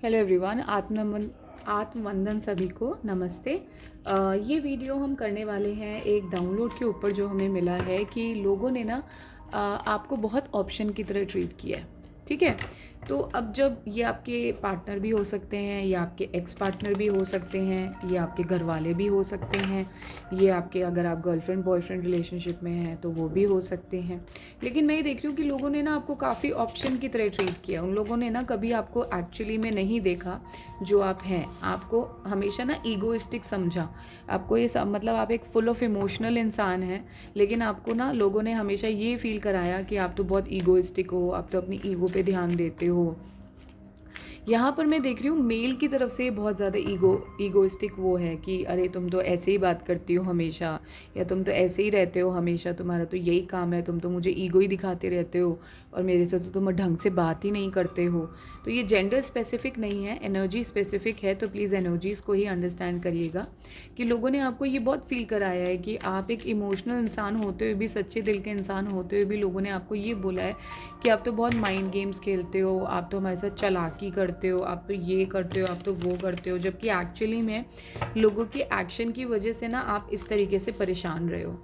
Hello everyone, आत्मवंदन सभी को नमस्ते। ये वीडियो हम करने वाले हैं एक डाउनलोड के ऊपर जो हमें मिला है कि लोगों ने ना आपको बहुत ऑप्शन की तरह ट्रीट किया है। ठीक है, तो अब जब ये आपके पार्टनर भी हो सकते हैं, या आपके एक्स पार्टनर भी हो सकते हैं, ये आपके घर वाले भी हो सकते हैं, ये आपके अगर आप गर्लफ्रेंड बॉयफ्रेंड रिलेशनशिप में हैं तो वो भी हो सकते हैं। लेकिन मैं ये देख रही हूँ कि लोगों ने ना आपको काफ़ी ऑप्शन की तरह ट्रीट किया। उन लोगों ने ना कभी आपको एक्चुअली में नहीं देखा जो आप हैं, आपको हमेशा ना ईगोइस्टिक समझा। आपको ये मतलब आप एक फुल ऑफ इमोशनल इंसान हैं, लेकिन आपको ना लोगों ने हमेशा ये फील कराया कि आप तो बहुत ईगोइस्टिक हो, आप तो अपनी ईगो पे ध्यान देते हो। यहाँ पर मैं देख रही हूँ मेल की तरफ से बहुत ज़्यादा ईगोइस्टिक वो है कि अरे तुम तो ऐसे ही बात करती हो हमेशा, या तुम तो ऐसे ही रहते हो हमेशा, तुम्हारा तो यही काम है, तुम तो मुझे ईगो ही दिखाते रहते हो और मेरे से तो तुम ढंग से बात ही नहीं करते हो। तो ये जेंडर स्पेसिफिक नहीं है, एनर्जी स्पेसिफिक है। तो प्लीज़ एनर्जीज़ को ही अंडरस्टैंड करिएगा कि लोगों ने आपको ये बहुत फील कराया है कि आप एक इमोशनल इंसान होते हुए भी, सच्चे दिल के इंसान होते हुए भी, लोगों ने आपको ये बोला है कि आप तो बहुत माइंड गेम्स खेलते हो, आप तो हमारे साथ चालाकी करते हो, आप तो ये करते हो, आप तो वो करते हो। जबकि एक्चुअली में लोगों के एक्शन की वजह से ना आप इस तरीके से परेशान रहे हो।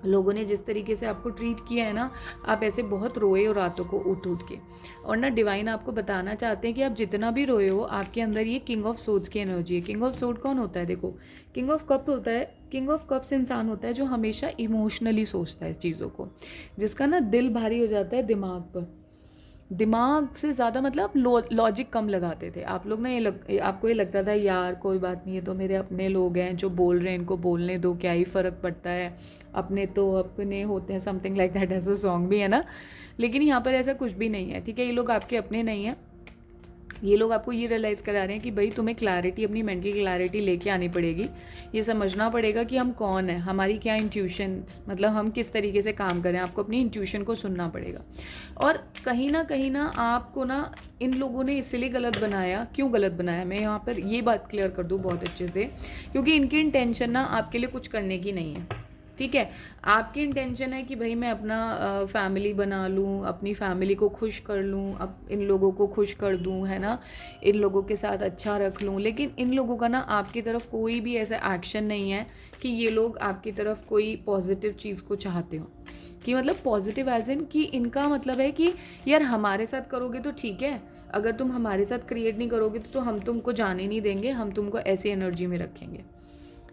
लोगों ने जिस तरीके से आपको ट्रीट किया है ना, आप ऐसे बहुत रोए हो रातों को उठ उठ के। और ना डिवाइन आपको बताना चाहते हैं कि आप जितना भी रोए हो, आपके अंदर ये किंग ऑफ सोड्स की एनर्जी है। किंग ऑफ सोड कौन होता है? देखो, किंग ऑफ कप होता है, किंग ऑफ कप्स इंसान होता है जो हमेशा इमोशनली सोचता है चीज़ों को, जिसका ना दिल भारी हो जाता है दिमाग पर। दिमाग से ज़्यादा मतलब लॉजिक कम लगाते थे आप लोग ना। आपको ये लगता था यार कोई बात नहीं है, तो मेरे अपने लोग हैं जो बोल रहे हैं, इनको बोलने दो, क्या ही फ़र्क पड़ता है, अपने तो अपने होते हैं, समथिंग लाइक दैट, ऐसा सॉन्ग भी है ना। लेकिन यहाँ पर ऐसा कुछ भी नहीं है। ठीक है, ये लोग आपके अपने नहीं हैं। ये लोग आपको ये रियलाइज़ करा रहे हैं कि भाई तुम्हें क्लैरिटी, अपनी मेंटल क्लैरिटी लेके आनी पड़ेगी। ये समझना पड़ेगा कि हम कौन हैं, हमारी क्या इंट्यूशन, मतलब हम किस तरीके से काम करें। आपको अपनी इंट्यूशन को सुनना पड़ेगा। और कहीं ना आपको ना इन लोगों ने इसलिए गलत बनाया। क्यों गलत बनाया, मैं यहाँ पर ये बात क्लियर कर दूँ बहुत अच्छे से। क्योंकि इनकी इंटेंशन ना आपके लिए कुछ करने की नहीं है। ठीक है, आपकी इंटेंशन है कि भाई मैं अपना फैमिली बना लूँ, अपनी फैमिली को खुश कर लूँ, अब इन लोगों को खुश कर दूँ, है ना, इन लोगों के साथ अच्छा रख लूँ। लेकिन इन लोगों का ना आपकी तरफ कोई भी ऐसा एक्शन नहीं है कि ये लोग आपकी तरफ कोई पॉजिटिव चीज़ को चाहते हो। कि मतलब पॉजिटिव एज इन कि इनका मतलब है कि यार हमारे साथ करोगे तो ठीक है, अगर तुम हमारे साथ क्रिएट नहीं करोगे तो हम तुमको जाने नहीं देंगे, हम तुमको ऐसी एनर्जी में रखेंगे।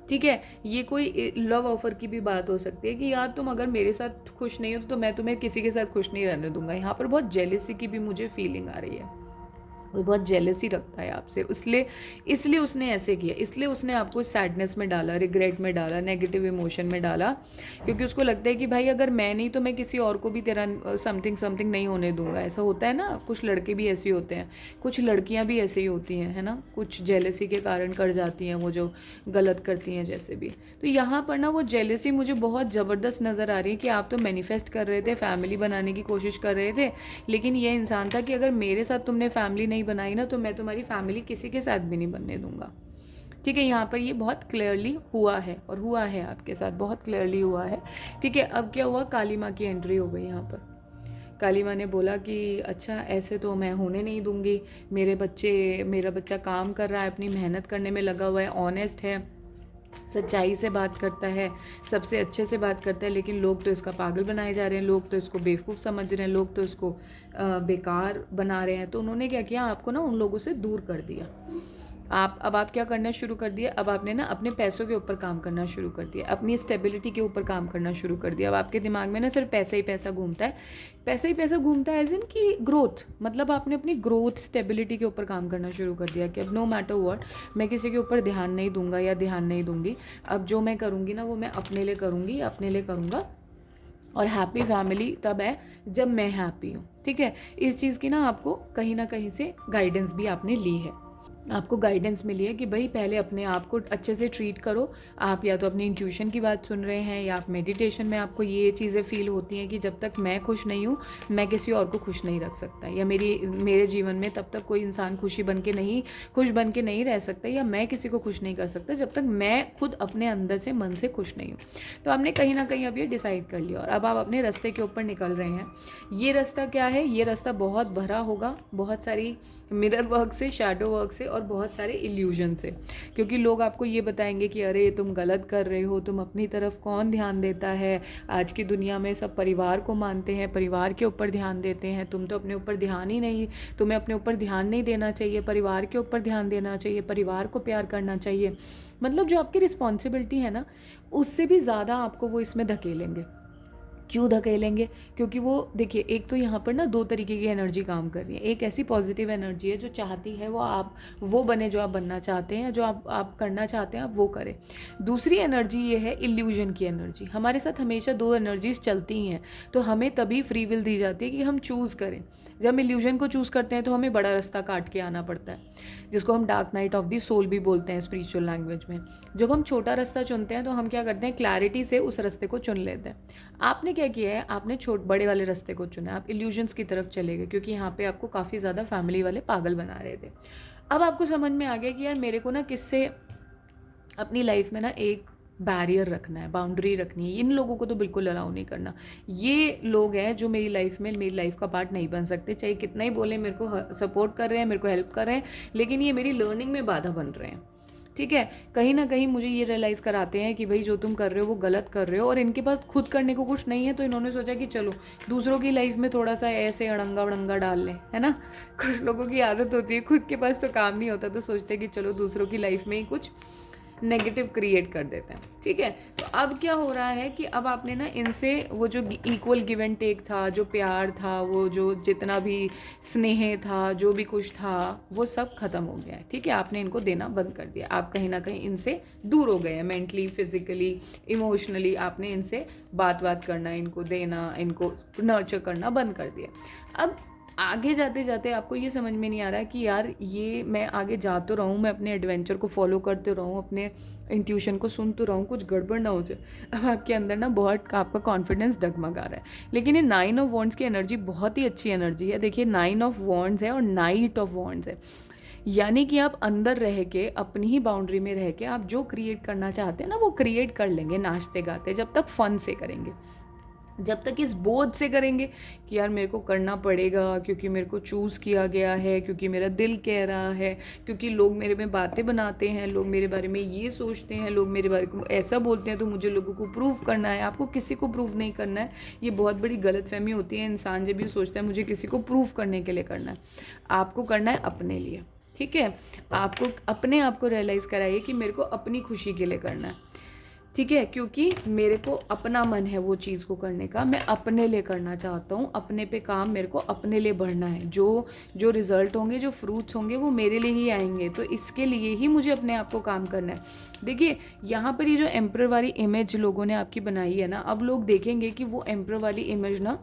ठीक है, ये कोई लव ऑफर की भी बात हो सकती है कि यार तुम अगर मेरे साथ खुश नहीं हो तो मैं तुम्हें किसी के साथ खुश नहीं रहने दूंगा। यहाँ पर बहुत जेलिसी की भी मुझे फीलिंग आ रही है। वो बहुत जेलसी रखता है आपसे, इसलिए इसलिए उसने ऐसे किया, इसलिए उसने आपको सैडनेस में डाला, रिग्रेट में डाला, नेगेटिव इमोशन में डाला। क्योंकि उसको लगता है कि भाई अगर मैं नहीं तो मैं किसी और को भी तेरा समथिंग समथिंग नहीं होने दूंगा। ऐसा होता है ना, कुछ लड़के भी ऐसे ही होते हैं, कुछ लड़कियां भी ऐसे ही होती हैं, है ना, कुछ जेलसी के कारण कर जाती हैं वो जो गलत करती हैं जैसे भी। तो यहाँ पर ना वो जेलसी मुझे बहुत ज़बरदस्त नज़र आ रही है कि आप तो मैनिफेस्ट कर रहे थे, फैमिली बनाने की कोशिश कर रहे थे, लेकिन ये इंसान था कि अगर मेरे साथ तुमने फैमिली नहीं बनाई ना तो मैं तुम्हारी फैमिली किसी के साथ भी नहीं बनने दूंगा। ठीक है, यहाँ पर ये बहुत क्लियरली हुआ है, और हुआ है आपके साथ, बहुत क्लियरली हुआ है। ठीक है, अब क्या हुआ, काली माँ की एंट्री हो गई यहाँ पर। काली माँ ने बोला कि अच्छा ऐसे तो मैं होने नहीं दूंगी, मेरा बच्चा काम कर रहा है, अपनी मेहनत करने में लगा हुआ है, ऑनेस्ट है, सच्चाई से बात करता है, सबसे अच्छे से बात करता है, लेकिन लोग तो इसका पागल बनाए जा रहे हैं, लोग तो इसको बेवकूफ़ समझ रहे हैं, लोग तो इसको बेकार बना रहे हैं। तो उन्होंने क्या किया, आपको ना उन लोगों से दूर कर दिया। आप क्या करना शुरू कर दिया, अब आपने ना अपने पैसों के ऊपर काम करना शुरू कर दिया, अपनी स्टेबिलिटी के ऊपर काम करना शुरू कर दिया। अब आपके दिमाग में ना सिर्फ पैसा ही पैसा घूमता है, पैसा ही पैसा घूमता है, एज इन की ग्रोथ, मतलब आपने अपनी ग्रोथ स्टेबिलिटी के ऊपर काम करना शुरू कर दिया कि अब नो मैटर व्हाट मैं किसी के ऊपर ध्यान नहीं दूंगा या ध्यान नहीं दूंगी। अब जो मैं करूँगी ना वो मैं अपने लिए करूँगी, अपने लिए करूँगा, और हैप्पी फैमिली तब है जब मैं हैप्पी हूँ। ठीक है, इस चीज़ की ना आपको कहीं ना कहीं से गाइडेंस भी आपने ली है। आपको गाइडेंस मिली है कि भाई पहले अपने आप को अच्छे से ट्रीट करो। आप या तो अपनी इंट्यूशन की बात सुन रहे हैं, या आप मेडिटेशन में आपको ये चीज़ें फ़ील होती हैं कि जब तक मैं खुश नहीं हूँ मैं किसी और को खुश नहीं रख सकता, या मेरे जीवन में तब तक कोई इंसान खुश बन के नहीं रह सकता, या मैं किसी को खुश नहीं कर सकता जब तक मैं खुद अपने अंदर से मन से खुश नहीं हूँ। तो आपने कहीं ना कहीं अब ये डिसाइड कर लिया और अब आप अपने रास्ते के ऊपर निकल रहे हैं। ये रास्ता क्या है? ये रास्ता बहुत भरा होगा, बहुत सारी मिरर वर्क से, शैडो वर्क से और बहुत सारे इल्यूजन से, क्योंकि लोग आपको ये बताएंगे कि अरे तुम गलत कर रहे हो, तुम अपनी तरफ कौन ध्यान देता है, आज की दुनिया में सब परिवार को मानते हैं, परिवार के ऊपर ध्यान देते हैं, तुम तो अपने ऊपर ध्यान ही नहीं, तुम्हें अपने ऊपर ध्यान नहीं देना चाहिए, परिवार के ऊपर ध्यान देना चाहिए, परिवार को प्यार करना चाहिए। मतलब जो आपकी रिस्पॉन्सिबिलिटी है ना, उससे भी ज़्यादा आपको वो इसमें धकेलेंगे। क्यों धकेलेंगे? क्योंकि वो देखिए, एक तो यहाँ पर ना दो तरीके की एनर्जी काम कर रही है। एक ऐसी पॉजिटिव एनर्जी है जो चाहती है वो बने जो आप बनना चाहते हैं, जो आप करना चाहते हैं आप वो करें। दूसरी एनर्जी ये है इल्यूजन की एनर्जी। हमारे साथ हमेशा दो एनर्जीज चलती ही हैं, तो हमें तभी फ्री विल दी जाती है कि हम चूज़ करें। जब हम इल्यूजन को चूज़ करते हैं तो हमें बड़ा रास्ता काट के आना पड़ता है, जिसको हम dark night of the soul भी बोलते हैं स्पिरिचुअल लैंग्वेज में। जब हम छोटा रास्ता चुनते हैं तो हम क्या करते हैं, क्लैरिटी से उस रास्ते को चुन लेते हैं। आपने क्या किया है, आपने बड़े वाले रास्ते को चुना, आप इल्यूजन्स की तरफ चले गए, क्योंकि यहाँ पे आपको काफ़ी ज़्यादा फैमिली वाले पागल बना रहे थे। अब आपको समझ में आ गया कि यार मेरे को ना किससे अपनी लाइफ में ना एक बैरियर रखना है, बाउंड्री रखनी है। इन लोगों को तो बिल्कुल अलाउ नहीं करना। ये लोग हैं जो मेरी लाइफ का पार्ट नहीं बन सकते, चाहे कितना ही बोले मेरे को सपोर्ट कर रहे हैं, मेरे को हेल्प कर रहे हैं, लेकिन ये मेरी लर्निंग में बाधा बन रहे हैं। ठीक है, कहीं ना कहीं मुझे ये रियलाइज़ कराते हैं कि भाई जो तुम कर रहे हो वो गलत कर रहे हो, और इनके पास खुद करने को कुछ नहीं है, तो इन्होंने सोचा कि चलो दूसरों की लाइफ में थोड़ा सा ऐसे अड़ंगा वड़ंगा डाल लें, है ना। कुछ लोगों की आदत होती है, खुद के पास तो काम नहीं होता तो सोचते हैं कि चलो दूसरों की लाइफ में ही कुछ नेगेटिव क्रिएट कर देते हैं। ठीक है, तो अब क्या हो रहा है कि अब आपने ना इनसे वो जो इक्वल गिव एंड टेक था, जो प्यार था, वो जो जितना भी स्नेह था, जो भी कुछ था, वो सब खत्म हो गया है। ठीक है, आपने इनको देना बंद कर दिया। आप कहीं ना कहीं इनसे दूर हो गए हैं, मेंटली, फिजिकली, इमोशनली आपने इनसे बात करना, इनको देना, इनको नर्चर करना बंद कर दिया। अब आगे जाते जाते आपको ये समझ में नहीं आ रहा है कि यार ये मैं आगे जा तो रहा हूँ, मैं अपने एडवेंचर को फॉलो करते रहूँ, अपने इंट्यूशन को सुन तो रहूँ, कुछ गड़बड़ ना हो जाए। अब आपके अंदर ना बहुत आपका कॉन्फिडेंस डगमगा रहा है। लेकिन ये 9 ऑफ वॉन्ड्स की एनर्जी बहुत ही अच्छी एनर्जी है। देखिए 9 ऑफ वॉन्ड्स है और नाइट ऑफ वॉन्ड्स है, यानी कि आप अंदर रह के, अपनी ही बाउंड्री में रह के आप जो क्रिएट करना चाहते हैं ना वो क्रिएट कर लेंगे, नाचते गाते, जब तक फन से करेंगे, जब तक इस बोझ से करेंगे कि यार मेरे को करना पड़ेगा क्योंकि मेरे को चूज़ किया गया है, क्योंकि मेरा दिल कह रहा है, क्योंकि लोग मेरे में बातें बनाते हैं, लोग मेरे बारे में ये सोचते हैं, लोग मेरे बारे में ऐसा बोलते हैं, तो मुझे लोगों को प्रूव करना है। आपको किसी को प्रूव नहीं करना है, ये बहुत बड़ी गलतफहमी होती है। इंसान जब भी सोचता है मुझे किसी को प्रूव करने के लिए करना है, आपको करना है अपने लिए। ठीक है, आपको अपने आप को रियलाइज़ कराइए कि मेरे को अपनी खुशी के लिए करना है। ठीक है, क्योंकि मेरे को अपना मन है वो चीज़ को करने का, मैं अपने लिए करना चाहता हूँ, अपने पे काम मेरे को अपने लिए बढ़ना है। जो रिज़ल्ट होंगे, जो फ्रूट्स होंगे वो मेरे लिए ही आएंगे, तो इसके लिए ही मुझे अपने आप को काम करना है। देखिए यहाँ पर ये जो एम्पर वाली इमेज लोगों ने आपकी बनाई है ना, अब लोग देखेंगे कि वो एम्पर वाली इमेज ना,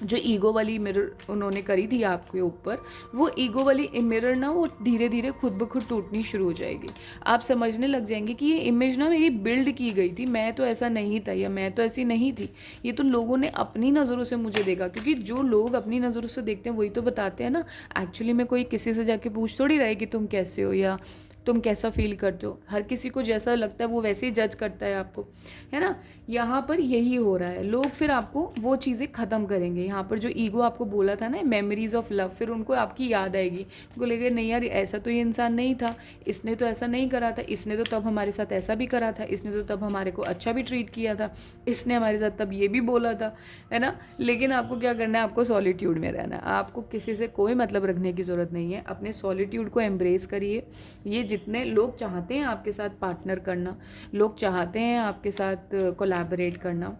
जो ईगो वाली मिरर उन्होंने करी थी आपके ऊपर, वो ईगो वाली मिरर ना वो धीरे धीरे खुद ब खुद टूटनी शुरू हो जाएगी। आप समझने लग जाएंगे कि ये इमेज ना मेरी बिल्ड की गई थी, मैं तो ऐसा नहीं था, या मैं तो ऐसी नहीं थी, ये तो लोगों ने अपनी नज़रों से मुझे देखा। क्योंकि जो लोग अपनी नज़रों से देखते हैं वही तो बताते हैं ना। एक्चुअली में कोई किसी से जाके पूछ थोड़ी रहा है कि तुम कैसे हो या तुम कैसा फील करते हो। हर किसी को जैसा लगता है वो वैसे ही जज करता है आपको, है ना। यहाँ पर यही हो रहा है, लोग फिर आपको वो चीज़ें ख़त्म करेंगे। यहाँ पर जो ईगो आपको बोला था ना, मेमोरीज ऑफ लव, फिर उनको आपकी याद आएगी, उनको लगेगा नहीं यार ऐसा तो ये इंसान नहीं था, इसने तो ऐसा नहीं करा था, इसने तो तब हमारे साथ ऐसा भी करा था, इसने तो तब हमारे को अच्छा भी ट्रीट किया था, इसने हमारे साथ तब ये भी बोला था, है ना। लेकिन आपको क्या करना है, आपको सॉलिट्यूड में रहना है, आपको किसी से कोई मतलब रखने की ज़रूरत नहीं है। अपने सॉलिट्यूड को एम्ब्रेस करिए। ये जितने लोग चाहते हैं आपके साथ पार्टनर करना, लोग चाहते हैं आपके साथ कोलैबोरेट करना,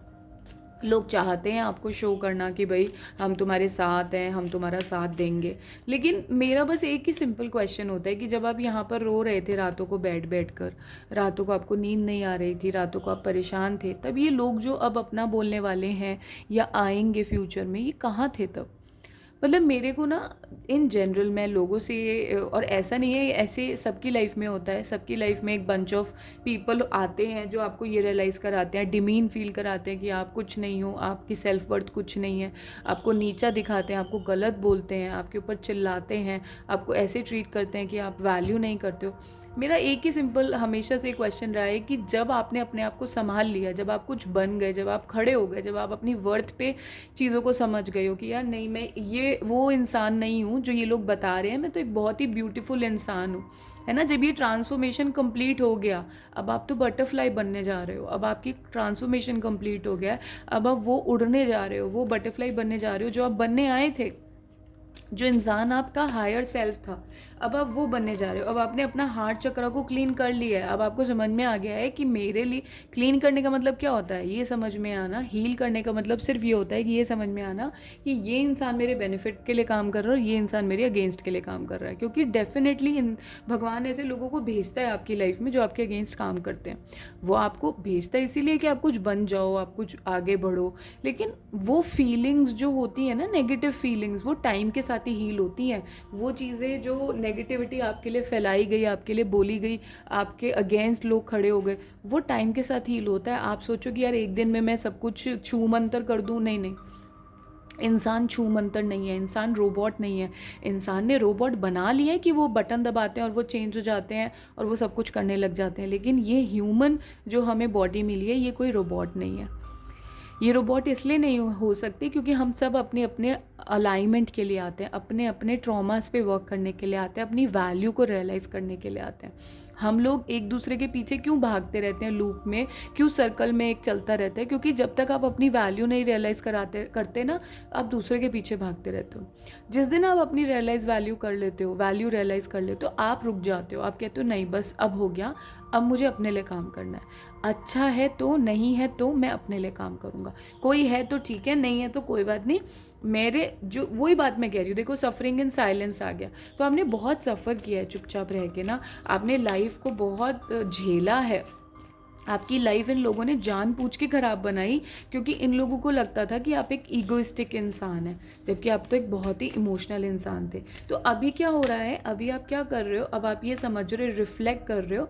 लोग चाहते हैं आपको शो करना कि भाई हम तुम्हारे साथ हैं, हम तुम्हारा साथ देंगे, लेकिन मेरा बस एक ही सिंपल क्वेश्चन होता है कि जब आप यहाँ पर रो रहे थे रातों को बैठ कर, रातों को आपको नींद नहीं आ रही थी, रातों को आप परेशान थे, तब ये लोग जो अब अपना बोलने वाले हैं या आएंगे फ्यूचर में, ये कहाँ थे तब। मतलब मेरे को ना इन जनरल मैं लोगों से और ऐसा नहीं है, ऐसे सबकी लाइफ में होता है, सबकी लाइफ में एक बंच ऑफ पीपल आते हैं जो आपको ये रियलाइज़ कराते हैं, डिमीन फील कराते हैं कि आप कुछ नहीं हो, आपकी सेल्फ वर्थ कुछ नहीं है, आपको नीचा दिखाते हैं, आपको गलत बोलते हैं, आपके ऊपर चिल्लाते हैं, आपको ऐसे ट्रीट करते हैं कि आप वैल्यू नहीं करते हो। मेरा एक ही सिंपल हमेशा से क्वेश्चन रहा है कि जब आपने अपने आप को संभाल लिया, जब आप कुछ बन गए, जब आप खड़े हो गए, जब आप अपनी वर्थ पे चीज़ों को समझ गए हो कि यार नहीं, मैं ये वो इंसान नहीं हूँ जो ये लोग बता रहे हैं, मैं तो एक बहुत ही ब्यूटीफुल इंसान हूँ, है ना। जब ये ट्रांसफॉर्मेशन कंप्लीट हो गया, अब आप तो बटरफ्लाई बनने जा रहे हो, अब आपकी ट्रांसफॉर्मेशन कंप्लीट हो गया है, अब आप वो उड़ने जा रहे हो, वो बटरफ्लाई बनने जा रहे हो जो आप बनने आए थे, जो इंसान आपका हायर सेल्फ था, अब आप वो बनने जा रहे हो। अब आपने अपना हार्ट चक्र को क्लीन कर लिया है, अब आपको समझ में आ गया है कि मेरे लिए क्लीन करने का मतलब क्या होता है, ये समझ में आना। हील करने का मतलब सिर्फ ये होता है कि ये समझ में आना कि ये इंसान मेरे बेनिफिट के लिए काम कर रहा है और ये इंसान मेरे अगेंस्ट के लिए काम कर रहा है, क्योंकि डेफिनेटली भगवान ऐसे लोगों को भेजता है आपकी लाइफ में जो आपके अगेंस्ट काम करते हैं। वो आपको भेजता है इसीलिए कि आप कुछ बन जाओ, आप कुछ आगे बढ़ो, लेकिन वो फीलिंग्स जो होती है ना, नेगेटिव फीलिंग्स, वो टाइम के साथ ही हील होती हैं। वो चीज़ें जो नेगेटिविटी आपके लिए फैलाई गई, आपके लिए बोली गई, आपके अगेंस्ट लोग खड़े हो गए, वो टाइम के साथ हील होता है। आप सोचो कि यार एक दिन में मैं सब कुछ छू मंतर कर दूँ, नहीं नहीं, इंसान छू मंतर नहीं है, इंसान रोबोट नहीं है। इंसान ने रोबोट बना लिया है कि वो बटन दबाते हैं और वो चेंज हो जाते हैं और वो सब कुछ करने लग जाते हैं, लेकिन ये ह्यूमन जो हमें बॉडी मिली है, ये कोई रोबोट नहीं है। ये रोबोट इसलिए नहीं हो सकते क्योंकि हम सब अपने अपने अलाइनमेंट के लिए आते हैं, अपने अपने ट्रॉमास पे वर्क करने के लिए आते हैं, अपनी वैल्यू को रियलाइज़ करने के लिए आते हैं। हम लोग एक दूसरे के पीछे क्यों भागते रहते हैं लूप में, क्यों सर्कल में एक चलता रहता है, क्योंकि जब तक आप अपनी वैल्यू नहीं रियलाइज़ करते ना, आप दूसरे के पीछे भागते रहते हो। जिस दिन आप अपनी वैल्यू कर लेते हो, वैल्यू रियलाइज़ कर लेते हो, आप रुक जाते हो, आप कहते हो नहीं बस अब हो गया, अब मुझे अपने लिए काम करना है। अच्छा है तो, नहीं है तो मैं अपने लिए काम करूँगा। कोई है तो ठीक है, नहीं है तो कोई बात नहीं। मेरे जो वही बात मैं कह रही हूँ, देखो सफ़रिंग इन साइलेंस आ गया, तो आपने बहुत सफ़र किया है चुपचाप रह के ना, आपने लाइफ को बहुत झेला है। आपकी लाइफ इन लोगों ने जानबूझ के ख़राब बनाई क्योंकि इन लोगों को लगता था कि आप एक ईगोइस्टिक इंसान हैं, जबकि आप तो एक बहुत ही इमोशनल इंसान थे। तो अभी क्या हो रहा है, अभी आप क्या कर रहे हो, अब आप ये समझ रहे हो, रिफ्लेक्ट कर रहे हो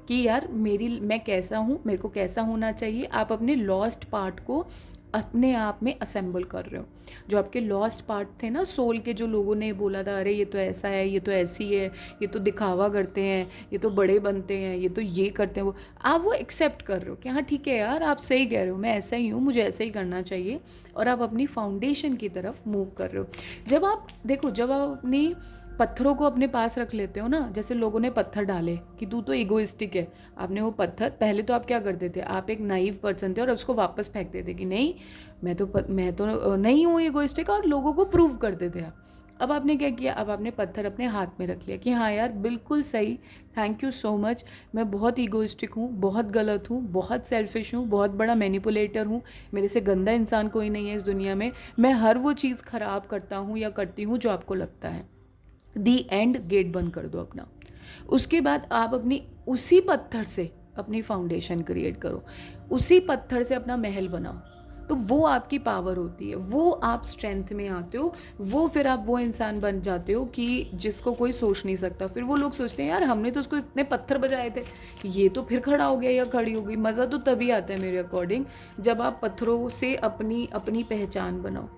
कि यार मैं कैसा हूँ, मेरे को कैसा होना चाहिए। आप अपने लॉस्ट पार्ट को अपने आप में असेंबल कर रहे हो। जो आपके लॉस्ट पार्ट थे ना सोल के, जो लोगों ने बोला था अरे ये तो ऐसा है, ये तो ऐसी है, ये तो दिखावा करते हैं, ये तो बड़े बनते हैं, ये तो ये करते हैं, वो आप वो एक्सेप्ट कर रहे हो कि हाँ ठीक है यार, आप सही कह रहे हो, मैं ऐसा ही हूँ, मुझे ऐसा ही करना चाहिए। और आप अपनी फाउंडेशन की तरफ मूव कर रहे हो। जब आप देखो, जब आप अपनी पत्थरों को अपने पास रख लेते हो ना, जैसे लोगों ने पत्थर डाले कि तू तो ईगोइस्टिक है, आपने वो पत्थर, पहले तो आप क्या करते थे, आप एक नाइव पर्सन थे और उसको वापस फेंक देते कि नहीं मैं तो नहीं हूँ ईगोइस्टिक, और लोगों को प्रूव करते थे आप। अब आपने क्या किया, अब आपने पत्थर अपने हाथ में रख लिया कि हाँ यार बिल्कुल सही, थैंक यू सो मच, मैं बहुत ईगोइस्टिक हूँ, बहुत गलत हूँ, बहुत सेल्फिश हूँ, बहुत बड़ा मैनिपुलेटर हूँ, मेरे से गंदा इंसान कोई नहीं है इस दुनिया में, मैं हर वो चीज़ ख़राब करता हूँ या करती हूँ जो आपको लगता है। दी एंड, गेट बंद कर दो अपना। उसके बाद आप अपनी उसी पत्थर से अपनी फाउंडेशन क्रिएट करो, उसी पत्थर से अपना महल बनाओ। तो वो आपकी पावर होती है, वो आप स्ट्रेंथ में आते हो, वो फिर आप वो इंसान बन जाते हो कि जिसको कोई सोच नहीं सकता। फिर वो लोग सोचते हैं यार हमने तो उसको इतने पत्थर बजाए थे, ये तो फिर खड़ा हो गया या खड़ी हो गई। मज़ा तो तभी आता है मेरे अकॉर्डिंग जब आप पत्थरों से अपनी अपनी पहचान बनाओ।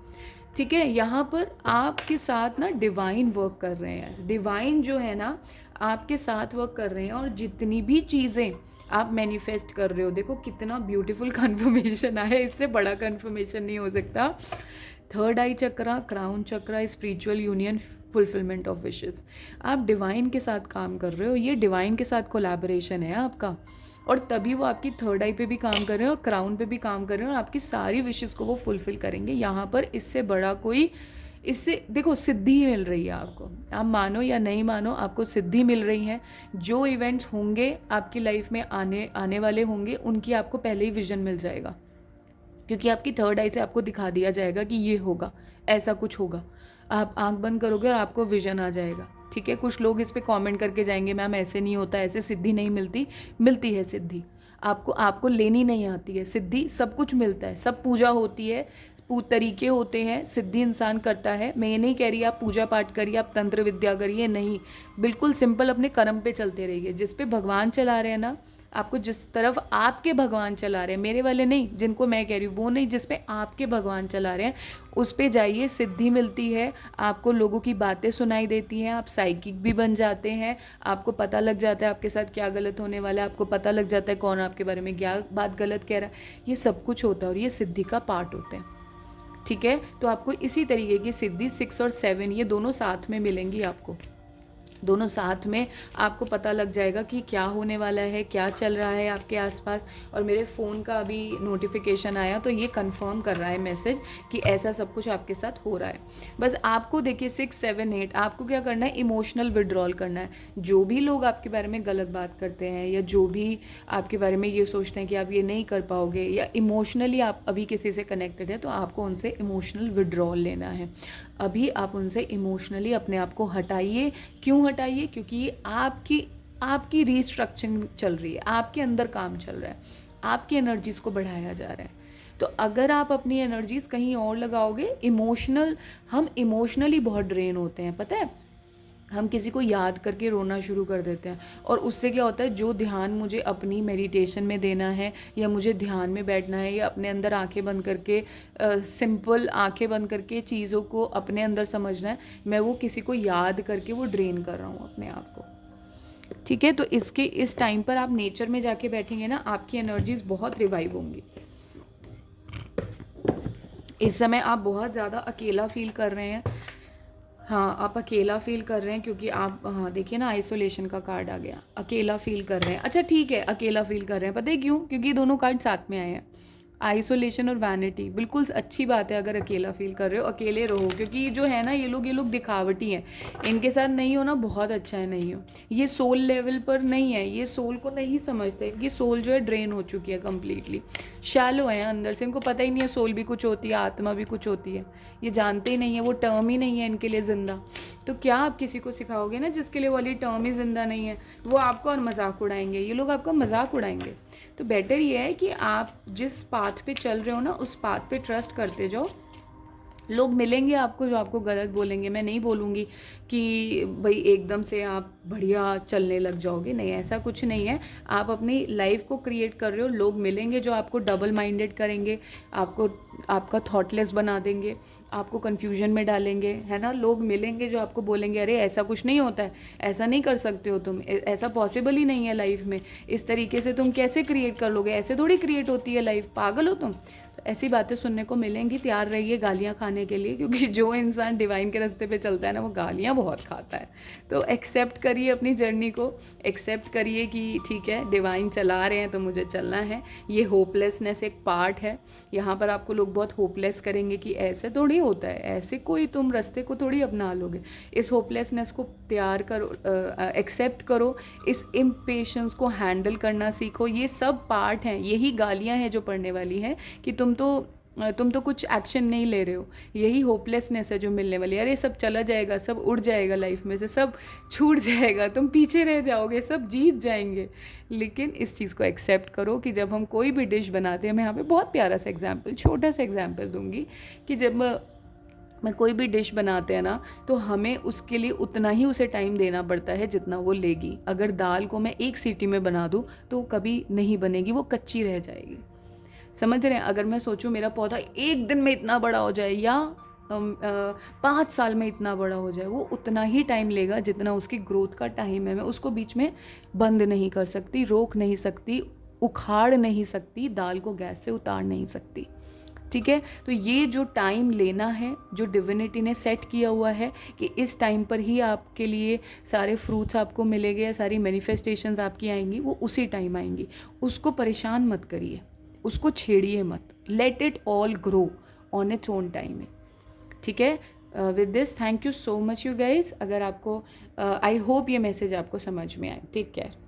ठीक है, यहाँ पर आपके साथ ना डिवाइन वर्क कर रहे हैं, डिवाइन जो है ना आपके साथ वर्क कर रहे हैं। और जितनी भी चीज़ें आप मैनिफेस्ट कर रहे हो, देखो कितना ब्यूटीफुल कन्फर्मेशन आया, इससे बड़ा कन्फर्मेशन नहीं हो सकता। Third I chakra, crown chakra, spiritual union, fulfilment of wishes. आप डिवाइन के साथ काम कर रहे हो, ये डिवाइन के साथ कोलैबोरेशन है आपका, और तभी वो आपकी थर्ड आई पे भी काम कर रहे हैं और क्राउन पे भी काम कर रहे हैं और आपकी सारी विशेस को वो फुलफिल करेंगे। यहाँ पर इससे बड़ा कोई, इससे देखो सिद्धि मिल रही है आपको, आप मानो या नहीं मानो, आपको सिद्धि मिल रही है। जो इवेंट्स होंगे आपकी लाइफ में आने वाले होंगे, उनकी आपको पहले ही विजन मिल जाएगा, क्योंकि आपकी थर्ड आई से आपको दिखा दिया जाएगा कि ये होगा, ऐसा कुछ होगा। आप आंख बंद करोगे और आपको विजन आ जाएगा। ठीक है, कुछ लोग इस पे कमेंट करके जाएंगे मैम ऐसे नहीं होता, ऐसे सिद्धि नहीं मिलती। मिलती है सिद्धि, आपको लेनी नहीं आती है सिद्धि, सब कुछ मिलता है, सब पूजा होती है, तरीके होते हैं, सिद्धि इंसान करता है। मैं ये नहीं कह रही आप पूजा पाठ करिए, आप तंत्र विद्या करिए, नहीं, बिल्कुल सिंपल अपने कर्म पे चलते रहिए। जिस पे भगवान चला रहे हैं ना, आपको जिस तरफ आपके भगवान चला रहे हैं, मेरे वाले नहीं जिनको मैं कह रही हूँ वो नहीं, जिस पे आपके भगवान चला रहे हैं उस पे जाइए, सिद्धि मिलती है, आपको लोगों की बातें सुनाई देती हैं, आप साइकिक भी बन जाते हैं, आपको पता लग जाता है आपके साथ क्या गलत होने वाला है, आपको पता लग जाता है कौन आपके बारे में क्या बात गलत कह रहा है। ये सब कुछ होता है और ये सिद्धि का पार्ट होते हैं। ठीक है, तो आपको इसी तरीके की सिद्धि 6 और 7 ये दोनों साथ में मिलेंगी आपको, दोनों साथ में आपको पता लग जाएगा कि क्या होने वाला है, क्या चल रहा है आपके आसपास। और मेरे फ़ोन का अभी नोटिफिकेशन आया तो ये कंफर्म कर रहा है मैसेज कि ऐसा सब कुछ आपके साथ हो रहा है। बस आपको देखिए 6, 7, 8 आपको क्या करना है, इमोशनल विड्रॉल करना है। जो भी लोग आपके बारे में गलत बात करते हैं या जो भी आपके बारे में ये सोचते हैं कि आप ये नहीं कर पाओगे या इमोशनली आप अभी किसी से कनेक्टेड है, तो आपको उनसे इमोशनल विड्रॉल लेना है। अभी आप उनसे इमोशनली अपने आप को हटाइए। क्यों हटाइए? क्योंकि ये आपकी रीस्ट्रक्चरिंग चल रही है, आपके अंदर काम चल रहा है, आपकी एनर्जीज़ को बढ़ाया जा रहा है। तो अगर आप अपनी एनर्जीज़ कहीं और लगाओगे, हम इमोशनली बहुत ड्रेन होते हैं, पता है। हम किसी को याद करके रोना शुरू कर देते हैं और उससे क्या होता है, जो ध्यान मुझे अपनी मेडिटेशन में देना है या मुझे ध्यान में बैठना है या अपने अंदर आंखें बंद करके सिंपल आंखें बंद करके चीज़ों को अपने अंदर समझना है, मैं वो किसी को याद करके वो ड्रेन कर रहा हूँ अपने आप को। ठीक है, तो इस टाइम पर आप नेचर में जाके बैठेंगे ना, आपकी एनर्जीज बहुत रिवाइव होंगी। इस समय आप बहुत ज़्यादा अकेला फील कर रहे हैं। हाँ, आप अकेला फील कर रहे हैं क्योंकि आप, हाँ देखिए ना, आइसोलेशन का कार्ड आ गया, अकेला फील कर रहे हैं। अच्छा ठीक है, अकेला फील कर रहे हैं, पता है क्यों? क्योंकि ये दोनों कार्ड साथ में आए हैं, आइसोलेशन और वैनिटी। बिल्कुल अच्छी बात है अगर अकेला फील कर रहे हो, अकेले रहो, क्योंकि ये जो है ना, ये लोग दिखावटी हैं, इनके साथ नहीं हो ना, बहुत अच्छा है नहीं हो। ये सोल लेवल पर नहीं है, ये सोल को नहीं समझते, इनकी सोल जो है ड्रेन हो चुकी है कम्प्लीटली, शैलो है अंदर से, इनको पता ही नहीं है सोल भी कुछ होती है, आत्मा भी कुछ होती है, ये जानते ही नहीं है, वो टर्म ही नहीं है इनके लिए ज़िंदा। तो क्या आप किसी को सिखाओगे ना जिसके लिए वाली टर्म ही ज़िंदा नहीं है, वो आपका और मजाक उड़ाएंगे, ये लोग आपका मजाक उड़ाएंगे। तो बेटर ये है कि आप जिस पाथ पे चल रहे हो ना, उस पाथ पे ट्रस्ट करते जाओ। लोग मिलेंगे आपको जो आपको गलत बोलेंगे, मैं नहीं बोलूँगी कि भाई एकदम से आप बढ़िया चलने लग जाओगे, नहीं, ऐसा कुछ नहीं है। आप अपनी लाइफ को क्रिएट कर रहे हो, लोग मिलेंगे जो आपको डबल माइंडेड करेंगे, आपका थॉटलेस बना देंगे, आपको कन्फ्यूजन में डालेंगे, है ना। लोग मिलेंगे जो आपको बोलेंगे अरे ऐसा कुछ नहीं होता है, ऐसा नहीं कर सकते हो तुम, ऐसा पॉसिबल ही नहीं है लाइफ में, इस तरीके से तुम कैसे क्रिएट कर लोगे, ऐसे थोड़ी क्रिएट होती है लाइफ, पागल हो तुम। तो ऐसी बातें सुनने को मिलेंगी, तैयार रहिए गालियाँ खाने के लिए, क्योंकि जो इंसान डिवाइन के रास्ते पे चलता है ना, वो गालियाँ बहुत खाता है। तो एक्सेप्ट करिए अपनी जर्नी को, एक्सेप्ट करिए कि ठीक है डिवाइन चला रहे हैं तो मुझे चलना है। ये होपलेसनेस एक पार्ट है, यहाँ पर आपको लोग बहुत होपलेस करेंगे कि ऐसे थोड़ी होता है, ऐसे कोई तुम रास्ते को थोड़ी अपना लोगे। इस होपलेसनेस को तैयार करो, एक्सेप्ट करो, इस इम्पेशंस को हैंडल करना सीखो। ये सब पार्ट हैं, यही गालियाँ हैं जो पढ़ने वाली हैं कि तुम तो कुछ एक्शन नहीं ले रहे हो, यही होपलेसनेस है जो मिलने वाली है। अरे सब चला जाएगा, सब उड़ जाएगा लाइफ में से, सब छूट जाएगा, तुम पीछे रह जाओगे, सब जीत जाएंगे। लेकिन इस चीज़ को एक्सेप्ट करो कि जब हम कोई भी डिश बनाते हैं, मैं यहाँ पे बहुत प्यारा सा एग्जाम्पल, छोटा सा एग्जाम्पल दूंगी कि जब मैं कोई भी डिश बनाते हैं ना, तो हमें उसके लिए उतना ही उसे टाइम देना पड़ता है जितना वो लेगी। अगर दाल को मैं 1 सीटी में बना दूँ तो वो कभी नहीं बनेगी, वो कच्ची रह जाएगी। समझ रहे हैं? अगर मैं सोचूं मेरा पौधा 1 दिन में इतना बड़ा हो जाए या 5 साल में इतना बड़ा हो जाए, वो उतना ही टाइम लेगा जितना उसकी ग्रोथ का टाइम है। मैं उसको बीच में बंद नहीं कर सकती, रोक नहीं सकती, उखाड़ नहीं सकती, दाल को गैस से उतार नहीं सकती। ठीक है, तो ये जो टाइम लेना है, जो डिविनिटी ने सेट किया हुआ है कि इस टाइम पर ही आपके लिए सारे फ्रूट्स आपको मिलेंगे या सारी मैनिफेस्टेशंस आपकी आएंगी, वो उसी टाइम आएंगी। उसको परेशान मत करिए, उसको छेड़िए मत, let it all grow on its own time. ठीक है, with this thank you so much you guys. अगर आपको आई होप ये मैसेज आपको समझ में आए। Take care.